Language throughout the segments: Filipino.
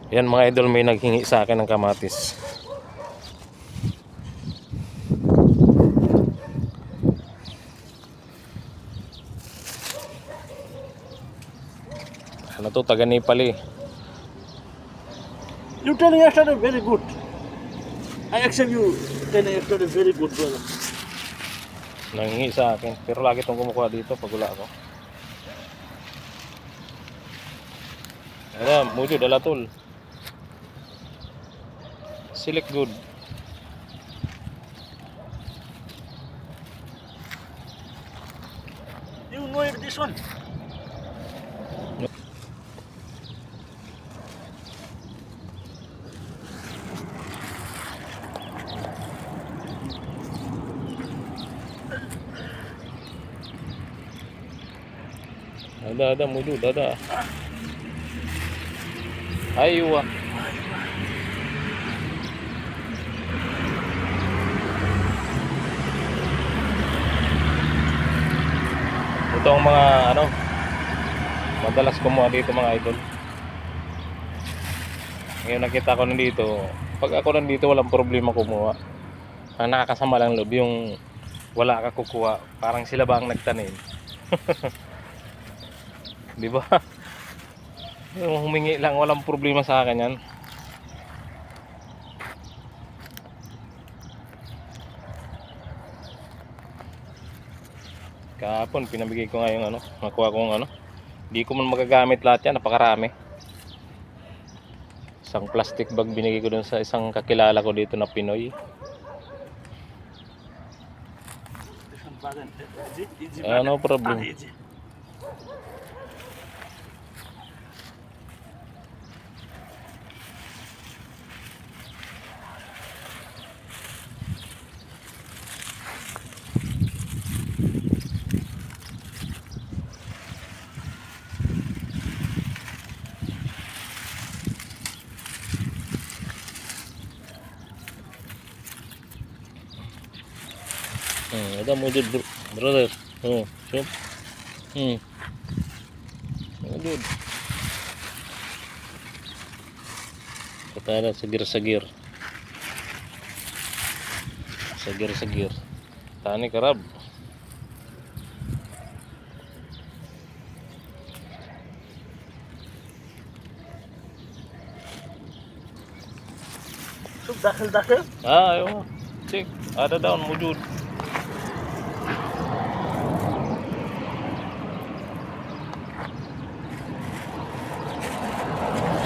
Yan mga idol, may naghingi sa akin ng kamatis. Ano to, taga Nepal eh. You tell yesterday very good. I accept you tell yesterday very good, brother. Nanghingi sa akin, pero lagi itong kumukuha dito pag wala ako. Ayan, mujud, alatol. Select good. You know it, this one. Ada mujud, ada. Aywa. Ito ang mga ano, madalas kumuha dito mga idol. Ngayon nakita ko nandito, pag ako nandito walang problema kumuha. Ang nakakasama lang loob yung wala ka kukuha, parang sila ba ang nagtanim. Di ba? Yung humingi lang, walang problema sa akin yan. Kahapon pinabigay ko nga yung ano, nakuha kong ano. Hindi ko man magagamit lahat yan, napakarami. Isang plastic bag binigay ko dun sa isang kakilala ko dito na Pinoy. No problem. Ada mujud brother. Oh, siap. Mujud. Kata ada segir-segir. Segir-segir. Tani kerab. Shoot, dakhil. Ayo. Cek, ada daun mujud.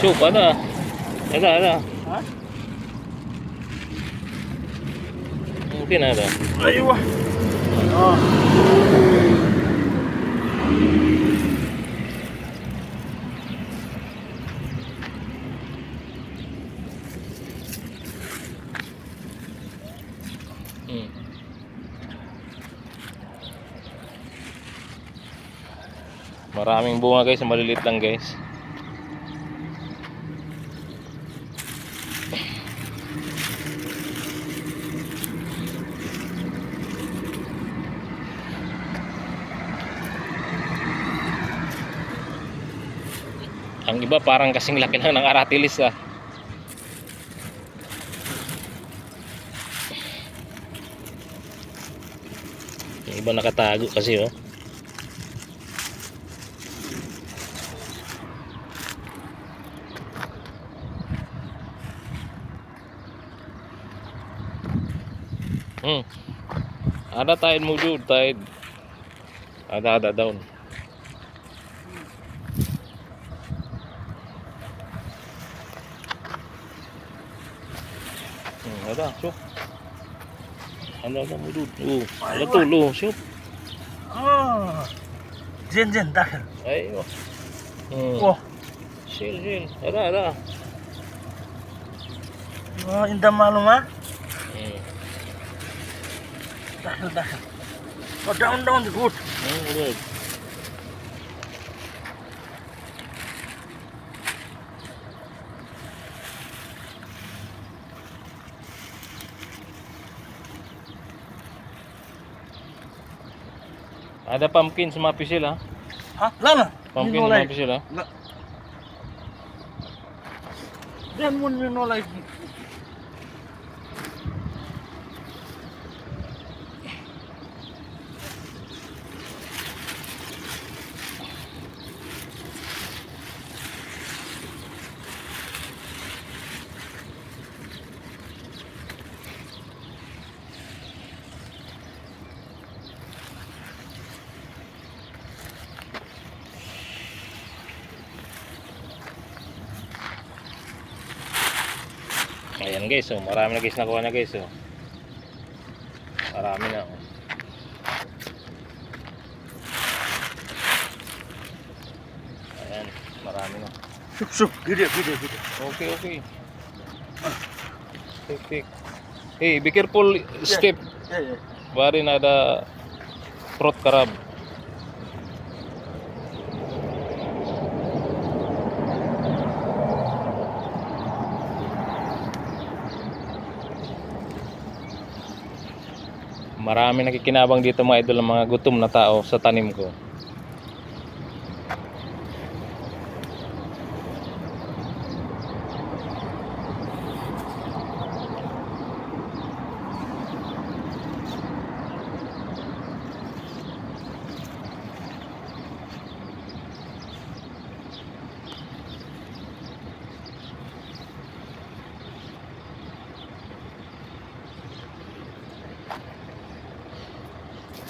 Syuk, ada. Ada. Hah? Mungkin ada. Aywa. Oh. Maraming bunga guys, maliliit lang guys. Ang iba parang kasing laki lang ng aratilis ah. Yung iba nakatago kasi oh. Ada tide mujud, tide. Ada daun. Ada, syuk. Ada mujud. Ada tuh, syuk. Oh. Jen, dakhil. Ayo. Oh. Sil. Ada. Oh, indah malum ah. Dakhil. Oh, down, good. Good. Ada pumpkin sama pisil ha? Hah? Lama. Pumpkin sama pisil ha? Then when you know like Ayan guys, oh, marami na guys nakuha na guys, oh. Marami na, oh. Ayan, marami na. Shuk, gede. Okay, okay. Take. Hey, be careful, step. Yeah. Bari na ada fruit crab. Marami nakikinabang dito mga idol, ng mga gutom na tao sa tanim ko.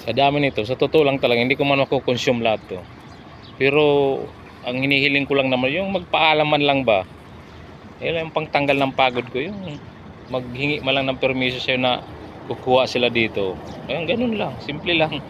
Sa dami nito, sa totoo lang talaga, hindi ko man makukonsume lahat to. Pero ang hinihiling ko lang naman, yung magpaalaman lang ba. Yan yung pangtanggal ng pagod ko, yung maghingi man lang ng permiso sa'yo na kukuha sila dito. Ayun, ganun lang, simple lang.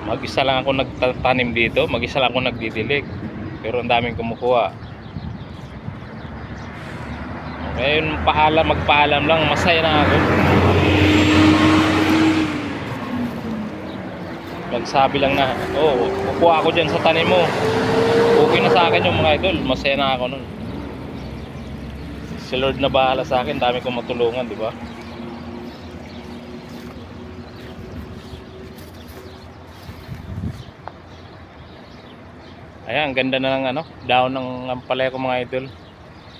Mag-isa lang ako nagtatanim dito, mag-isa lang ako nagdidilig. Pero ang daming kumukuha. Ngayon, magpaalam lang, masaya na ako. Nagsabi lang na, oh, kukuha ako dyan sa tanim mo. Okay na sa akin yung mga idol, masaya na ako nun. Si Lord na bahala sa akin, dami kong matulungan, di ba? Ayan, ang ganda na ng daon ng ampalaya ko mga idol.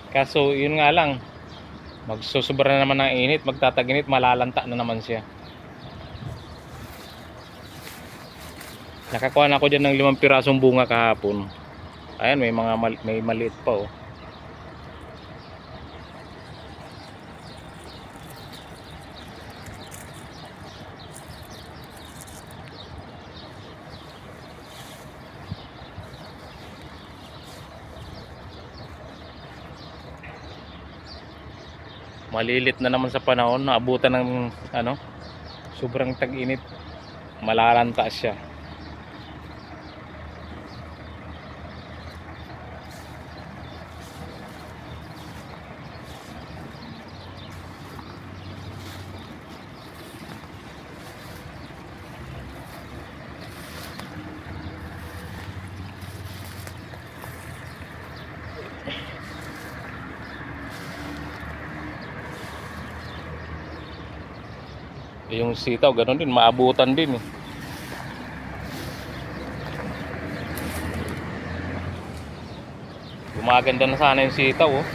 Kaso yun nga lang, magsusubra na naman ng init, magtataginit, malalanta na naman siya. Nakakuha na ako dyan ng 5 pirasong bunga kahapon. Ayan, may maliit pa, oh. Malilit na naman sa panahon, naabutan ng sobrang tag-init, malalanta siya. Yung sitaw, ganun din, maabutan din eh. Gumaganda na sana yung sitaw, oh.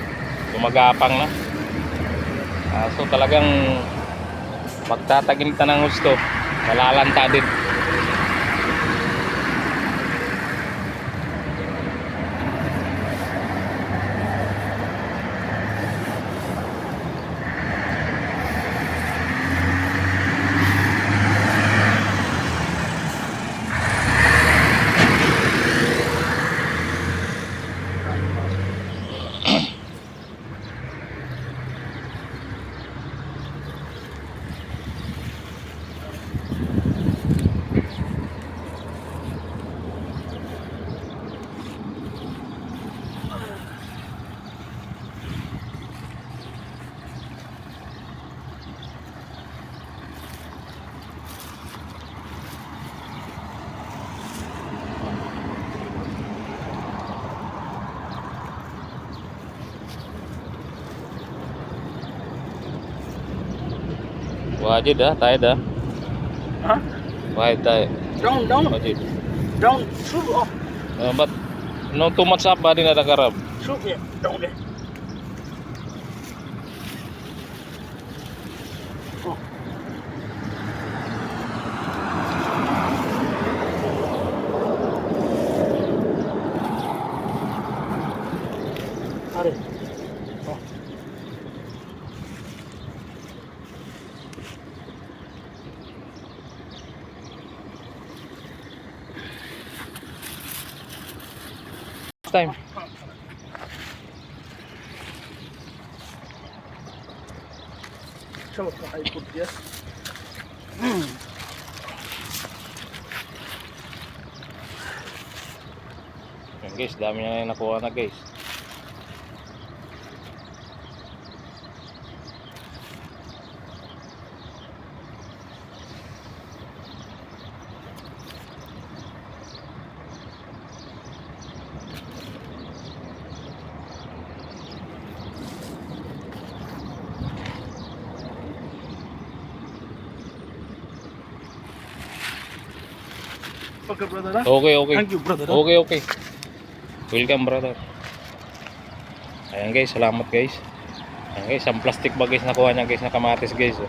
Gumagapang na. So talagang magtataginta ng gusto, malalanta din. Wajid tayo Huh? Wajid tayo. Down. Wajid. Down. Shoot off. But no too much up ba din na karab. Shoot here. Down there. Oh. Are. Oh. Time. Show us how you put this. Yan guys, dami na nakuha na guys. Okay, brother. Huh? Okay. Thank you, brother. Huh? Okay. Welcome brother. Ayan guys, salamat guys. Ayan guys, ang plastic bag guys nakuha niya guys na kamatis guys. Oh.